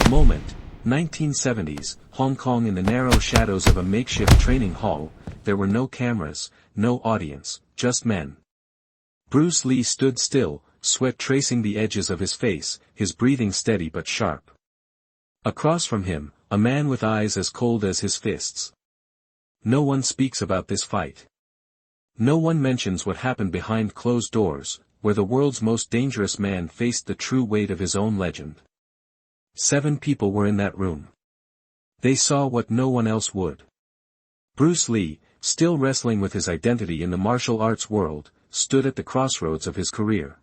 Moment, 1970s, Hong Kong. In the narrow shadows of a makeshift training hall, there were no cameras, no audience, just men. Bruce Lee stood still, sweat tracing the edges of his face, his breathing steady but sharp. Across from him, a man with eyes as cold as his fists. No one speaks about this fight. No one mentions what happened behind closed doors, where the world's most dangerous man faced the true weight of his own legend. 7 people were in that room. They saw what no one else would. Bruce Lee, still wrestling with his identity in the martial arts world, stood at the crossroads of his career.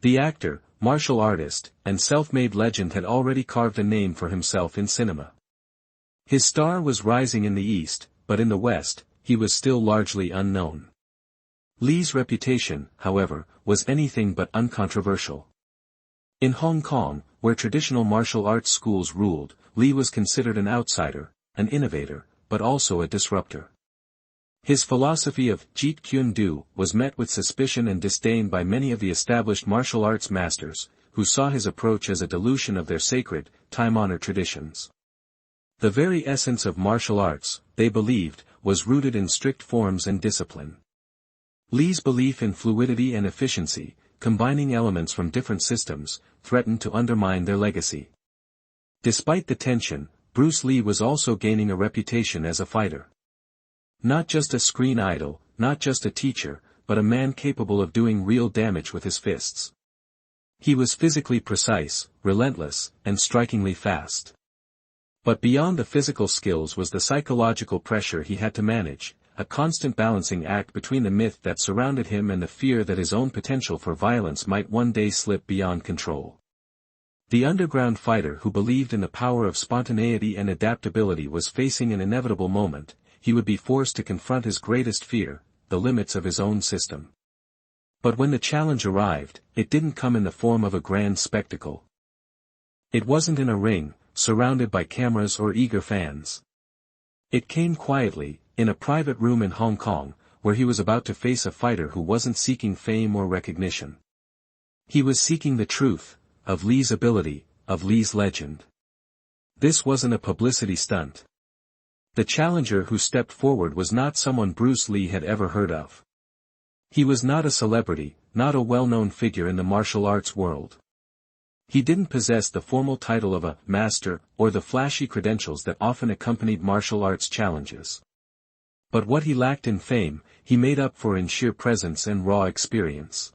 The actor, martial artist, and self-made legend had already carved a name for himself in cinema. His star was rising in the East, but in the West, he was still largely unknown. Lee's reputation, however, was anything but uncontroversial. In Hong Kong, where traditional martial arts schools ruled, Lee was considered an outsider, an innovator, but also a disruptor. His philosophy of Jeet Kune Do was met with suspicion and disdain by many of the established martial arts masters, who saw his approach as a dilution of their sacred, time-honored traditions. The very essence of martial arts, they believed, was rooted in strict forms and discipline. Lee's belief in fluidity and efficiency, combining elements from different systems, threatened to undermine their legacy. Despite the tension, Bruce Lee was also gaining a reputation as a fighter. Not just a screen idol, not just a teacher, but a man capable of doing real damage with his fists. He was physically precise, relentless, and strikingly fast. But beyond the physical skills was the psychological pressure he had to manage, a constant balancing act between the myth that surrounded him and the fear that his own potential for violence might one day slip beyond control. The underground fighter who believed in the power of spontaneity and adaptability was facing an inevitable moment. He would be forced to confront his greatest fear, the limits of his own system. But when the challenge arrived, it didn't come in the form of a grand spectacle. It wasn't in a ring, surrounded by cameras or eager fans. It came quietly, in a private room in Hong Kong, where he was about to face a fighter who wasn't seeking fame or recognition. He was seeking the truth, of Lee's ability, of Lee's legend. This wasn't a publicity stunt. The challenger who stepped forward was not someone Bruce Lee had ever heard of. He was not a celebrity, not a well-known figure in the martial arts world. He didn't possess the formal title of a master or the flashy credentials that often accompanied martial arts challenges. But what he lacked in fame, he made up for in sheer presence and raw experience.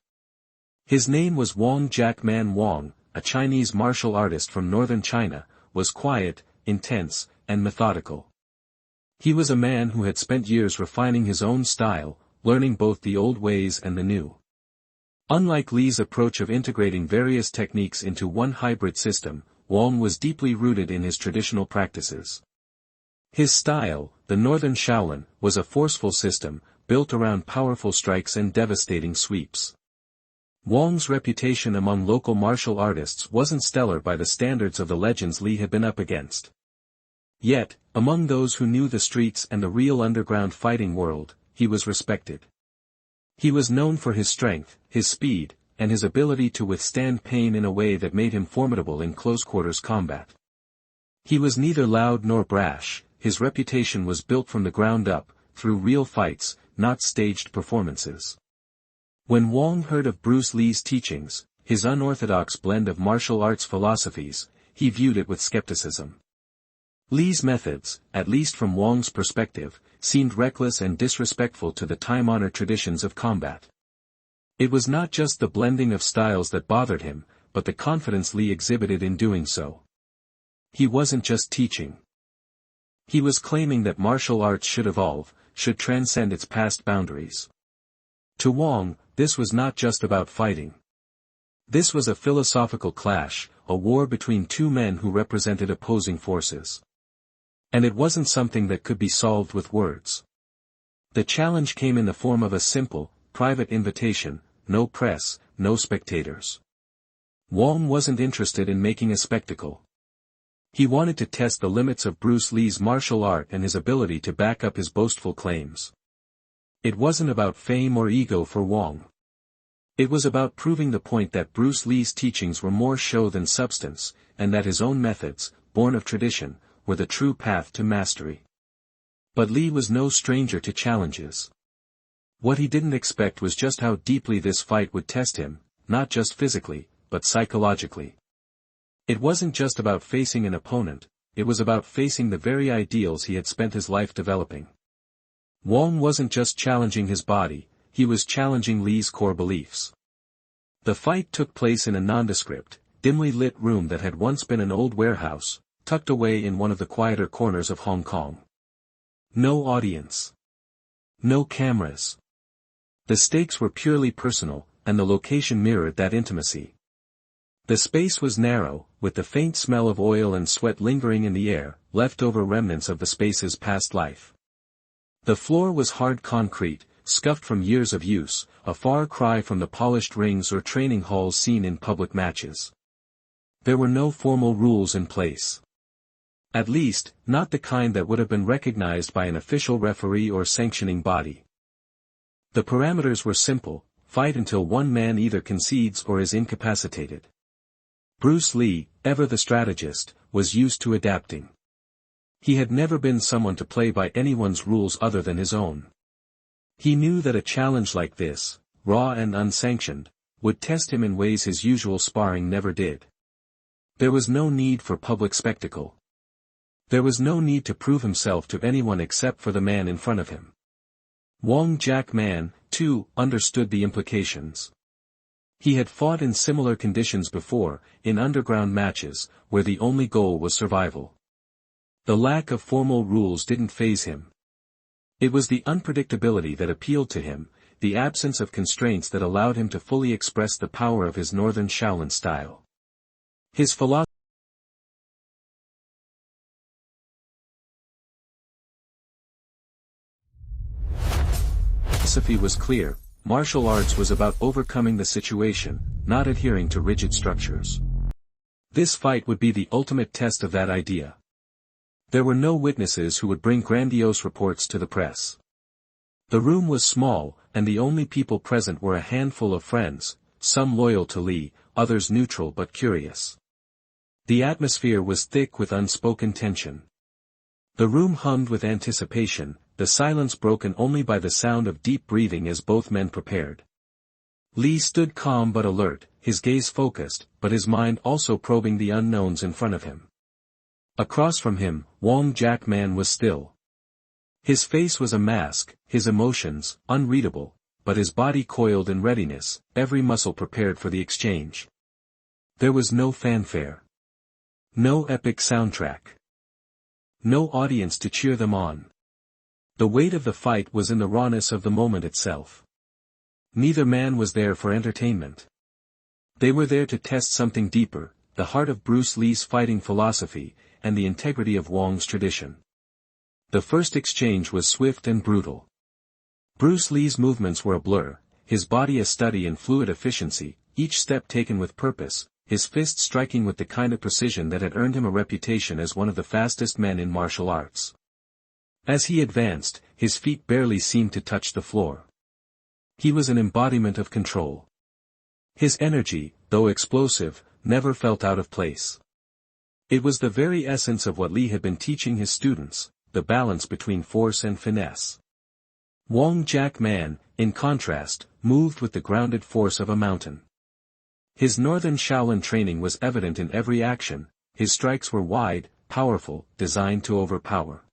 His name was Wong Jack Man. Wong, a Chinese martial artist from northern China, was quiet, intense, and methodical. He was a man who had spent years refining his own style, learning both the old ways and the new. Unlike Lee's approach of integrating various techniques into one hybrid system, Wong was deeply rooted in his traditional practices. His style, the Northern Shaolin, was a forceful system, built around powerful strikes and devastating sweeps. Wong's reputation among local martial artists wasn't stellar by the standards of the legends Lee had been up against. Yet, among those who knew the streets and the real underground fighting world, he was respected. He was known for his strength, his speed, and his ability to withstand pain in a way that made him formidable in close-quarters combat. He was neither loud nor brash, his reputation was built from the ground up, through real fights, not staged performances. When Wong heard of Bruce Lee's teachings, his unorthodox blend of martial arts philosophies, he viewed it with skepticism. Lee's methods, at least from Wong's perspective, seemed reckless and disrespectful to the time-honored traditions of combat. It was not just the blending of styles that bothered him, but the confidence Lee exhibited in doing so. He wasn't just teaching. He was claiming that martial arts should evolve, should transcend its past boundaries. To Wong, this was not just about fighting. This was a philosophical clash, a war between two men who represented opposing forces. And it wasn't something that could be solved with words. The challenge came in the form of a simple, private invitation: no press, no spectators. Wong wasn't interested in making a spectacle. He wanted to test the limits of Bruce Lee's martial art and his ability to back up his boastful claims. It wasn't about fame or ego for Wong. It was about proving the point that Bruce Lee's teachings were more show than substance, and that his own methods, born of tradition, were the true path to mastery. But Lee was no stranger to challenges. What he didn't expect was just how deeply this fight would test him, not just physically, but psychologically. It wasn't just about facing an opponent, it was about facing the very ideals he had spent his life developing. Wong wasn't just challenging his body, he was challenging Lee's core beliefs. The fight took place in a nondescript, dimly lit room that had once been an old warehouse, tucked away in one of the quieter corners of Hong Kong. No audience. No cameras. The stakes were purely personal, and the location mirrored that intimacy. The space was narrow, with the faint smell of oil and sweat lingering in the air, leftover remnants of the space's past life. The floor was hard concrete, scuffed from years of use, a far cry from the polished rings or training halls seen in public matches. There were no formal rules in place. At least, not the kind that would have been recognized by an official referee or sanctioning body. The parameters were simple: fight until one man either concedes or is incapacitated. Bruce Lee, ever the strategist, was used to adapting. He had never been someone to play by anyone's rules other than his own. He knew that a challenge like this, raw and unsanctioned, would test him in ways his usual sparring never did. There was no need for public spectacle. There was no need to prove himself to anyone except for the man in front of him. Wong Jack Man, too, understood the implications. He had fought in similar conditions before, in underground matches, where the only goal was survival. The lack of formal rules didn't faze him. It was the unpredictability that appealed to him, the absence of constraints that allowed him to fully express the power of his northern Shaolin style. His philosophy was clear: martial arts was about overcoming the situation, not adhering to rigid structures. This fight would be the ultimate test of that idea. There were no witnesses who would bring grandiose reports to the press. The room was small, and the only people present were a handful of friends, some loyal to Lee, others neutral but curious. The atmosphere was thick with unspoken tension. The room hummed with anticipation, the silence broken only by the sound of deep breathing as both men prepared. Lee stood calm but alert, his gaze focused, but his mind also probing the unknowns in front of him. Across from him, Wong Jack Man was still. His face was a mask, his emotions, unreadable, but his body coiled in readiness, every muscle prepared for the exchange. There was no fanfare. No epic soundtrack. No audience to cheer them on. The weight of the fight was in the rawness of the moment itself. Neither man was there for entertainment. They were there to test something deeper, the heart of Bruce Lee's fighting philosophy, and the integrity of Wong's tradition. The first exchange was swift and brutal. Bruce Lee's movements were a blur, his body a study in fluid efficiency, each step taken with purpose, his fists striking with the kind of precision that had earned him a reputation as one of the fastest men in martial arts. As he advanced, his feet barely seemed to touch the floor. He was an embodiment of control. His energy, though explosive, never felt out of place. It was the very essence of what Lee had been teaching his students, the balance between force and finesse. Wong Jack Man, in contrast, moved with the grounded force of a mountain. His northern Shaolin training was evident in every action, his strikes were wide, powerful, designed to overpower.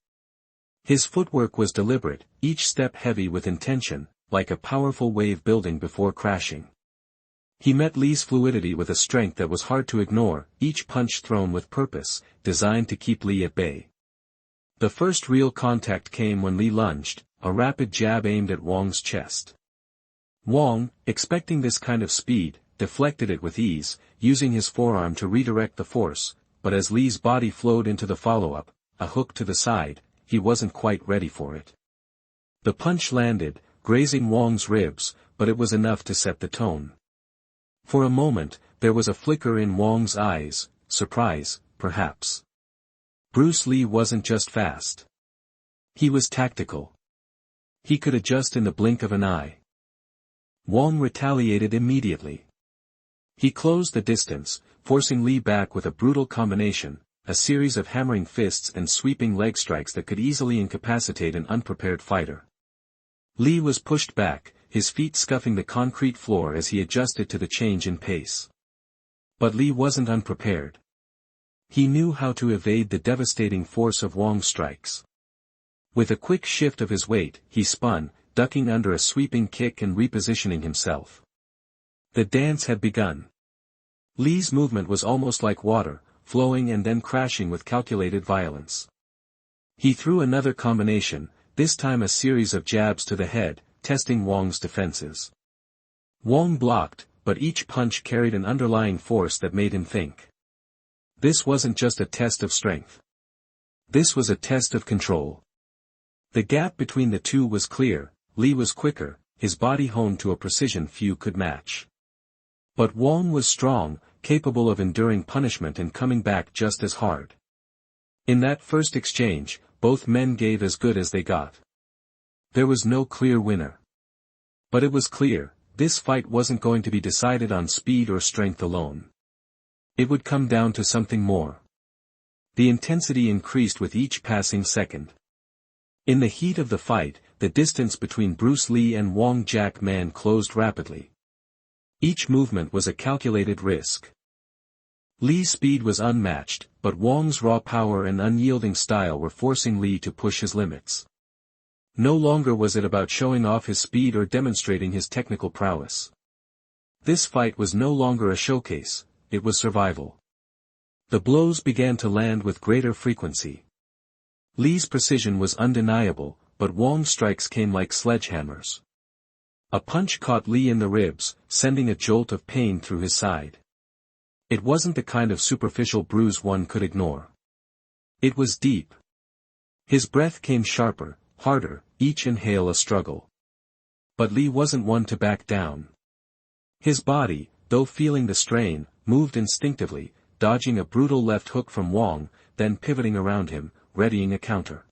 His footwork was deliberate, each step heavy with intention, like a powerful wave building before crashing. He met Lee's fluidity with a strength that was hard to ignore, each punch thrown with purpose, designed to keep Lee at bay. The first real contact came when Lee lunged, a rapid jab aimed at Wong's chest. Wong, expecting this kind of speed, deflected it with ease, using his forearm to redirect the force, but as Lee's body flowed into the follow-up, a hook to the side, he wasn't quite ready for it. The punch landed, grazing Wong's ribs, but it was enough to set the tone. For a moment, there was a flicker in Wong's eyes, surprise, perhaps. Bruce Lee wasn't just fast. He was tactical. He could adjust in the blink of an eye. Wong retaliated immediately. He closed the distance, forcing Lee back with a brutal combination, a series of hammering fists and sweeping leg strikes that could easily incapacitate an unprepared fighter. Lee was pushed back, his feet scuffing the concrete floor as he adjusted to the change in pace. But Lee wasn't unprepared. He knew how to evade the devastating force of Wong's strikes. With a quick shift of his weight, he spun, ducking under a sweeping kick and repositioning himself. The dance had begun. Lee's movement was almost like water, flowing and then crashing with calculated violence. He threw another combination, this time a series of jabs to the head, testing Wong's defenses. Wong blocked, but each punch carried an underlying force that made him think. This wasn't just a test of strength. This was a test of control. The gap between the two was clear. Lee was quicker, his body honed to a precision few could match. But Wong was strong, capable of enduring punishment and coming back just as hard. In that first exchange, both men gave as good as they got. There was no clear winner. But it was clear, this fight wasn't going to be decided on speed or strength alone. It would come down to something more. The intensity increased with each passing second. In the heat of the fight, the distance between Bruce Lee and Wong Jack Man closed rapidly. Each movement was a calculated risk. Lee's speed was unmatched, but Wong's raw power and unyielding style were forcing Lee to push his limits. No longer was it about showing off his speed or demonstrating his technical prowess. This fight was no longer a showcase, it was survival. The blows began to land with greater frequency. Lee's precision was undeniable, but Wong's strikes came like sledgehammers. A punch caught Lee in the ribs, sending a jolt of pain through his side. It wasn't the kind of superficial bruise one could ignore. It was deep. His breath came sharper, harder, each inhale a struggle. But Lee wasn't one to back down. His body, though feeling the strain, moved instinctively, dodging a brutal left hook from Wong, then pivoting around him, readying a counter.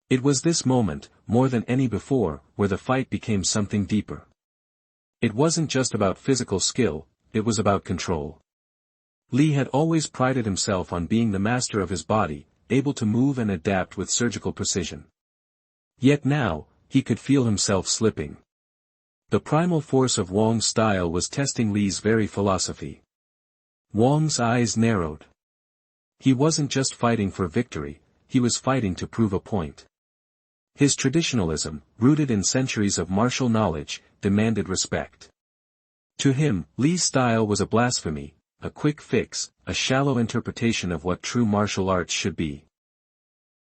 It was this moment, more than any before, where the fight became something deeper. It wasn't just about physical skill, it was about control. Lee had always prided himself on being the master of his body, able to move and adapt with surgical precision. Yet now, he could feel himself slipping. The primal force of Wong's style was testing Lee's very philosophy. Wong's eyes narrowed. He wasn't just fighting for victory, he was fighting to prove a point. His traditionalism, rooted in centuries of martial knowledge, demanded respect. To him, Lee's style was a blasphemy, a quick fix, a shallow interpretation of what true martial arts should be.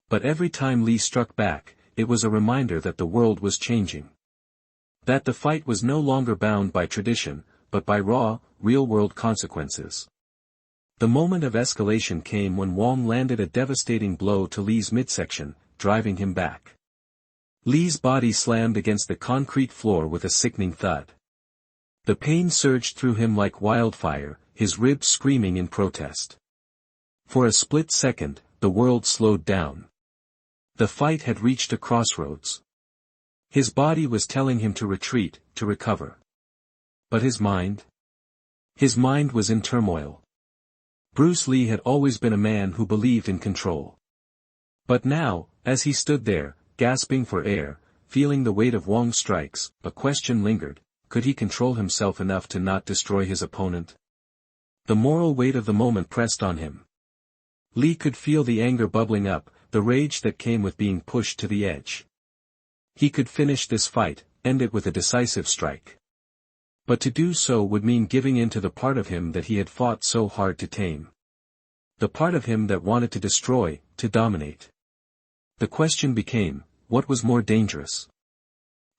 But every time Lee struck back, it was a reminder that the world was changing. That the fight was no longer bound by tradition, but by raw, real-world consequences. The moment of escalation came when Wong landed a devastating blow to Lee's midsection, driving him back. Lee's body slammed against the concrete floor with a sickening thud. The pain surged through him like wildfire, his ribs screaming in protest. For a split second, the world slowed down. The fight had reached a crossroads. His body was telling him to retreat, to recover. But his mind? His mind was in turmoil. Bruce Lee had always been a man who believed in control. But now, as he stood there, gasping for air, feeling the weight of Wong's strikes, a question lingered: could he control himself enough to not destroy his opponent? The moral weight of the moment pressed on him. Lee could feel the anger bubbling up, the rage that came with being pushed to the edge. He could finish this fight, end it with a decisive strike. But to do so would mean giving in to the part of him that he had fought so hard to tame. The part of him that wanted to destroy, to dominate. The question became, what was more dangerous?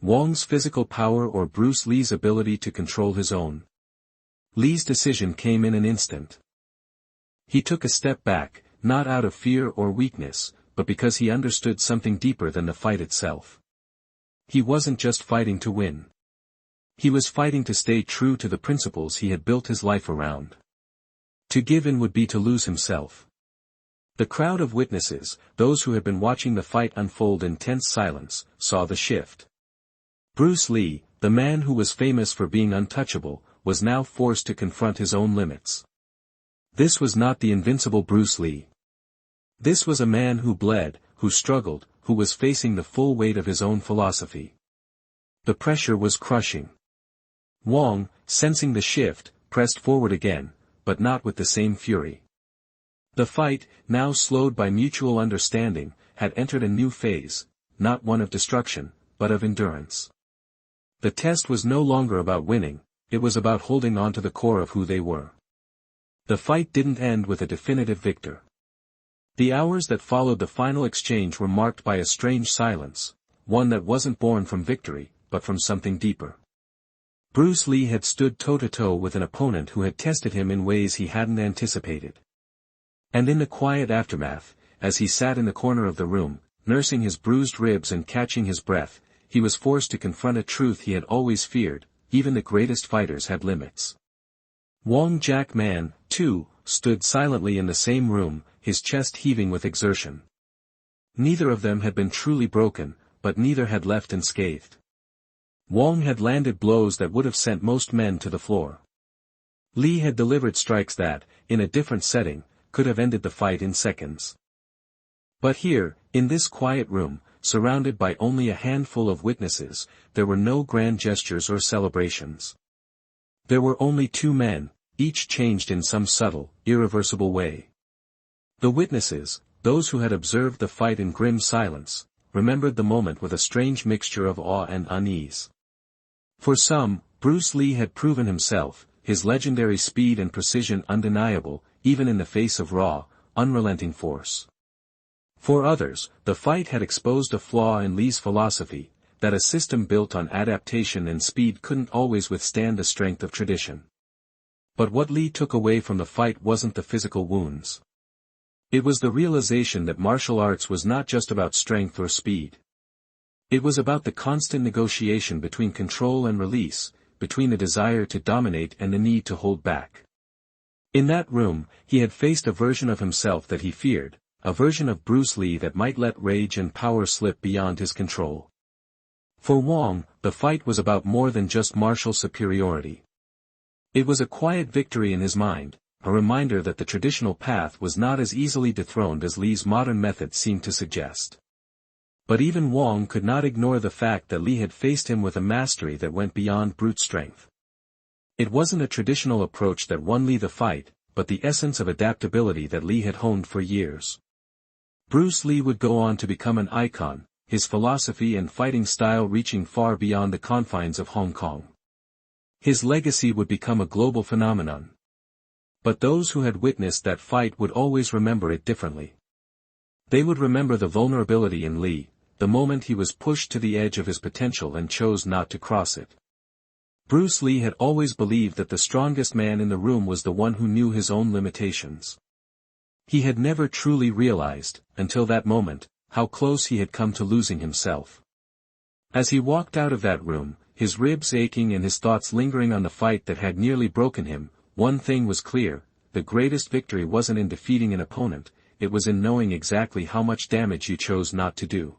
Wong's physical power or Bruce Lee's ability to control his own? Lee's decision came in an instant. He took a step back, not out of fear or weakness, but because he understood something deeper than the fight itself. He wasn't just fighting to win. He was fighting to stay true to the principles he had built his life around. To give in would be to lose himself. The crowd of witnesses, those who had been watching the fight unfold in tense silence, saw the shift. Bruce Lee, the man who was famous for being untouchable, was now forced to confront his own limits. This was not the invincible Bruce Lee. This was a man who bled, who struggled, who was facing the full weight of his own philosophy. The pressure was crushing. Wong, sensing the shift, pressed forward again, but not with the same fury. The fight, now slowed by mutual understanding, had entered a new phase, not one of destruction, but of endurance. The test was no longer about winning, it was about holding on to the core of who they were. The fight didn't end with a definitive victor. The hours that followed the final exchange were marked by a strange silence, one that wasn't born from victory, but from something deeper. Bruce Lee had stood toe-to-toe with an opponent who had tested him in ways he hadn't anticipated. And in the quiet aftermath, as he sat in the corner of the room, nursing his bruised ribs and catching his breath, he was forced to confront a truth he had always feared: even the greatest fighters had limits. Wong Jack Man, too, stood silently in the same room, his chest heaving with exertion. Neither of them had been truly broken, but neither had left unscathed. Wong had landed blows that would have sent most men to the floor. Lee had delivered strikes that, in a different setting, could have ended the fight in seconds. But here, in this quiet room, surrounded by only a handful of witnesses, there were no grand gestures or celebrations. There were only two men, each changed in some subtle, irreversible way. The witnesses, those who had observed the fight in grim silence, remembered the moment with a strange mixture of awe and unease. For some, Bruce Lee had proven himself, his legendary speed and precision undeniable, even in the face of raw, unrelenting force. For others, the fight had exposed a flaw in Lee's philosophy, that a system built on adaptation and speed couldn't always withstand the strength of tradition. But what Lee took away from the fight wasn't the physical wounds. It was the realization that martial arts was not just about strength or speed. It was about the constant negotiation between control and release, between the desire to dominate and the need to hold back. In that room, he had faced a version of himself that he feared, a version of Bruce Lee that might let rage and power slip beyond his control. For Wong, the fight was about more than just martial superiority. It was a quiet victory in his mind, a reminder that the traditional path was not as easily dethroned as Lee's modern method seemed to suggest. But even Wong could not ignore the fact that Lee had faced him with a mastery that went beyond brute strength. It wasn't a traditional approach that won Lee the fight, but the essence of adaptability that Lee had honed for years. Bruce Lee would go on to become an icon, his philosophy and fighting style reaching far beyond the confines of Hong Kong. His legacy would become a global phenomenon. But those who had witnessed that fight would always remember it differently. They would remember the vulnerability in Lee, the moment he was pushed to the edge of his potential and chose not to cross it. Bruce Lee had always believed that the strongest man in the room was the one who knew his own limitations. He had never truly realized, until that moment, how close he had come to losing himself. As he walked out of that room, his ribs aching and his thoughts lingering on the fight that had nearly broken him, one thing was clear: the greatest victory wasn't in defeating an opponent, it was in knowing exactly how much damage you chose not to do.